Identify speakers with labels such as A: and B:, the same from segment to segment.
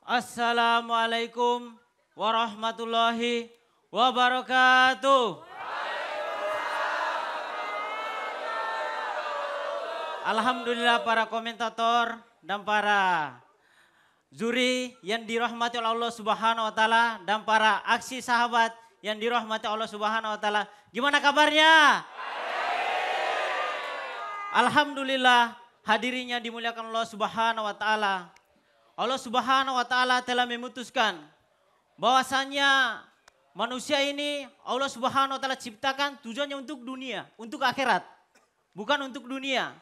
A: Assalamualaikum warahmatullahi wabarakatuh. Alhamdulillah para komentator dan para juri yang dirahmati oleh Allah Subhanahu wa taala dan para aksi sahabat yang dirahmati Allah Subhanahu wa taala. Gimana kabarnya? Alhamdulillah, hadirin yang dimuliakan Allah Subhanahu wa taala. Allah Subhanahu wa taala telah memutuskan bahwasannya manusia ini Allah Subhanahu wa taala ciptakan tujuannya untuk dunia, untuk akhirat. Bukan untuk dunia.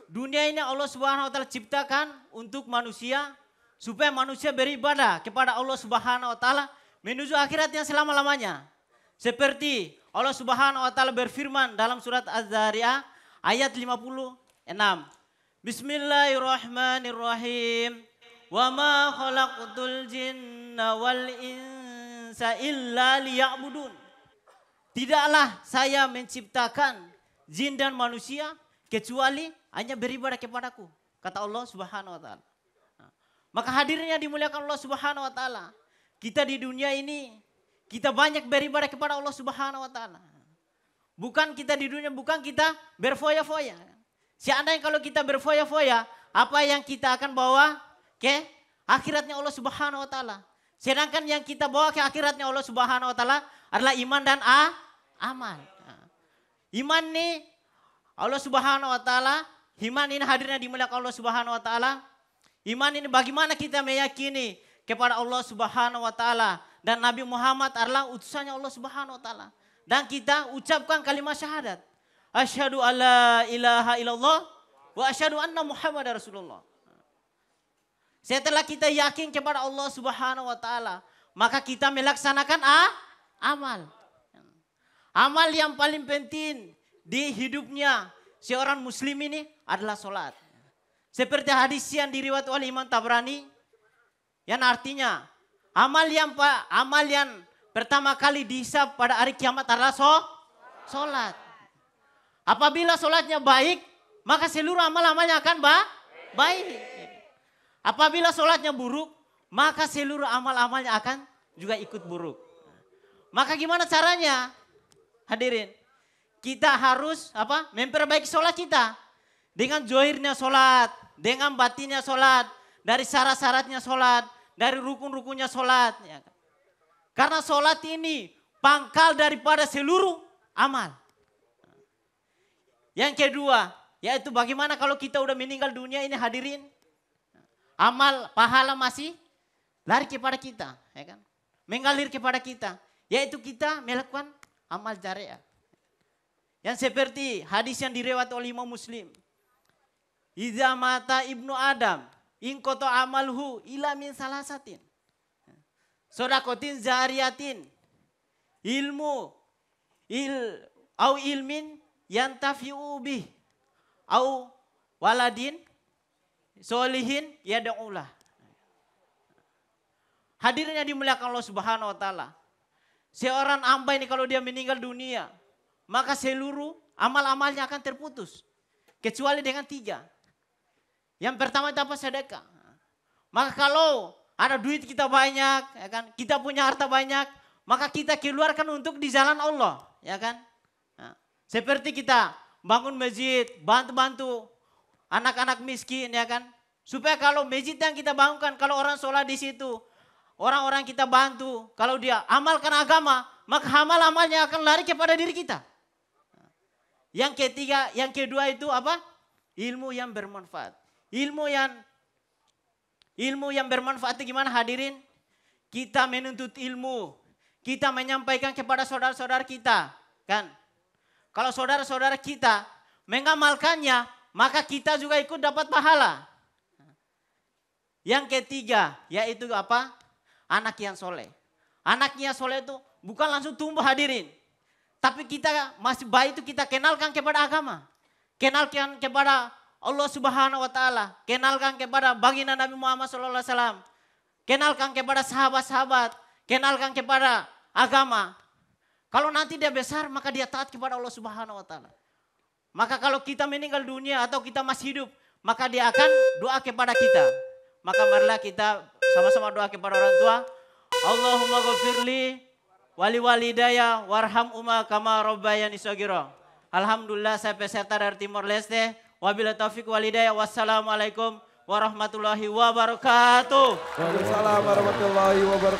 A: Dunia ini Allah Subhanahu wa taala ciptakan untuk manusia supaya manusia beribadah kepada Allah Subhanahu wa taala menuju akhirat yang selama-lamanya. Seperti Allah Subhanahu wa taala berfirman dalam surat Az-Zariyat ayat 56. Bismillahirrahmanirrahim. Wa ma khalaqtul jinna wal insa illa liya'budun. Tidaklah saya menciptakan jin dan manusia kecuali hanya beribadah kepadaku, kata Allah Subhanahu wa taala. Maka hadirnya dimuliakan Allah Subhanahu wa taala. Kita di dunia ini kita banyak beribadah kepada Allah Subhanahu wa taala. Bukan kita di dunia, bukan kita berfoya-foya. Seandainya kalau kita berfoya-foya, apa yang kita akan bawa ke akhiratnya Allah Subhanahu wa taala. Sedangkan yang kita bawa ke akhiratnya Allah Subhanahu wa taala adalah iman dan amal. Iman nih Allah Subhanahu wa taala, iman ini hadirnya dimuliakan Allah Subhanahu wa taala. Iman ini bagaimana kita meyakini kepada Allah Subhanahu wa taala dan Nabi Muhammad adalah utusannya Allah Subhanahu wa taala. Dan kita ucapkan kalimat syahadat. Asyhadu alla ilaha illallah wa asyhadu anna Muhammadar Rasulullah. Setelah kita yakin kepada Allah Subhanahu wa taala, maka kita melaksanakan amal. Amal yang paling penting di hidupnya seorang muslim ini adalah sholat. Seperti hadis yang diriwayatkan oleh Imam Tabrani yang artinya amal yang pertama kali dihisab pada hari kiamat adalah sholat. Apabila sholatnya baik, maka seluruh amal-amalnya akan baik. Apabila sholatnya buruk, maka seluruh amal-amalnya akan juga ikut buruk. Maka gimana caranya? Hadirin, kita harus memperbaiki sholat kita. Dengan zohirnya sholat, dengan batinnya sholat, dari syarat-syaratnya sholat, dari rukun-rukunnya sholat. Karena sholat ini pangkal daripada seluruh amal. Yang kedua, yaitu bagaimana kalau kita udah meninggal dunia ini hadirin. Amal pahala masih lari kepada kita, ya kan? Mengalir kepada kita, yaitu kita melakukan amal jariah. Yang seperti hadis yang diriwayatkan oleh Imam Muslim. Idza mata ibnu Adam, in qata amalhu ila min salasatin. Shadaqatin zariyatin, au ilmin yantafi'u bih, au waladin solihin yad'ulah. Hadirin yang dimuliakan Allah Subhanahu wa taala. Seorang hamba ini kalau dia meninggal dunia, maka seluruh amal-amalnya akan terputus. Kecuali dengan 3. Yang pertama itu apa? Sedekah. Maka kalau ada duit kita banyak, ya kan? Kita punya harta banyak, maka kita keluarkan untuk di jalan Allah, ya kan? Nah, seperti kita bangun masjid, bantu-bantu anak-anak miskin, ya kan? Supaya kalau masjid yang kita bangunkan, kalau orang sholat di situ, orang-orang kita bantu, kalau dia amalkan agama, maka amal-amalnya akan lari kepada diri kita. Yang ketiga, yang kedua itu apa? Ilmu yang bermanfaat. Ilmu yang bermanfaat itu gimana hadirin? Kita menuntut ilmu, kita menyampaikan kepada saudara-saudara kita, kan? Kalau saudara-saudara kita mengamalkannya, maka kita juga ikut dapat pahala. Yang ketiga, yaitu apa? Anak yang soleh. Anak yang soleh itu bukan langsung tumbuh hadirin. Tapi kita masih bayi itu kita kenalkan kepada agama. Kenalkan kepada Allah Subhanahu wa taala. Kenalkan kepada baginda Nabi Muhammad SAW. Kenalkan kepada sahabat-sahabat. Kenalkan kepada agama. Kalau nanti dia besar maka dia taat kepada Allah Subhanahu wa taala. Maka kalau kita meninggal dunia atau kita masih hidup, maka dia akan doa kepada kita. Maka marilah kita sama-sama doa kepada orang tua. Allahumma ghafirli wali walidaya warham umma kama rabbayani shaghira. Alhamdulillah saya peserta dari Timor Leste. Wabillahi taufik walidaya. Wassalamualaikum warahmatullahi wabarakatuh.
B: Waalaikumsalam warahmatullahi wabarakatuh.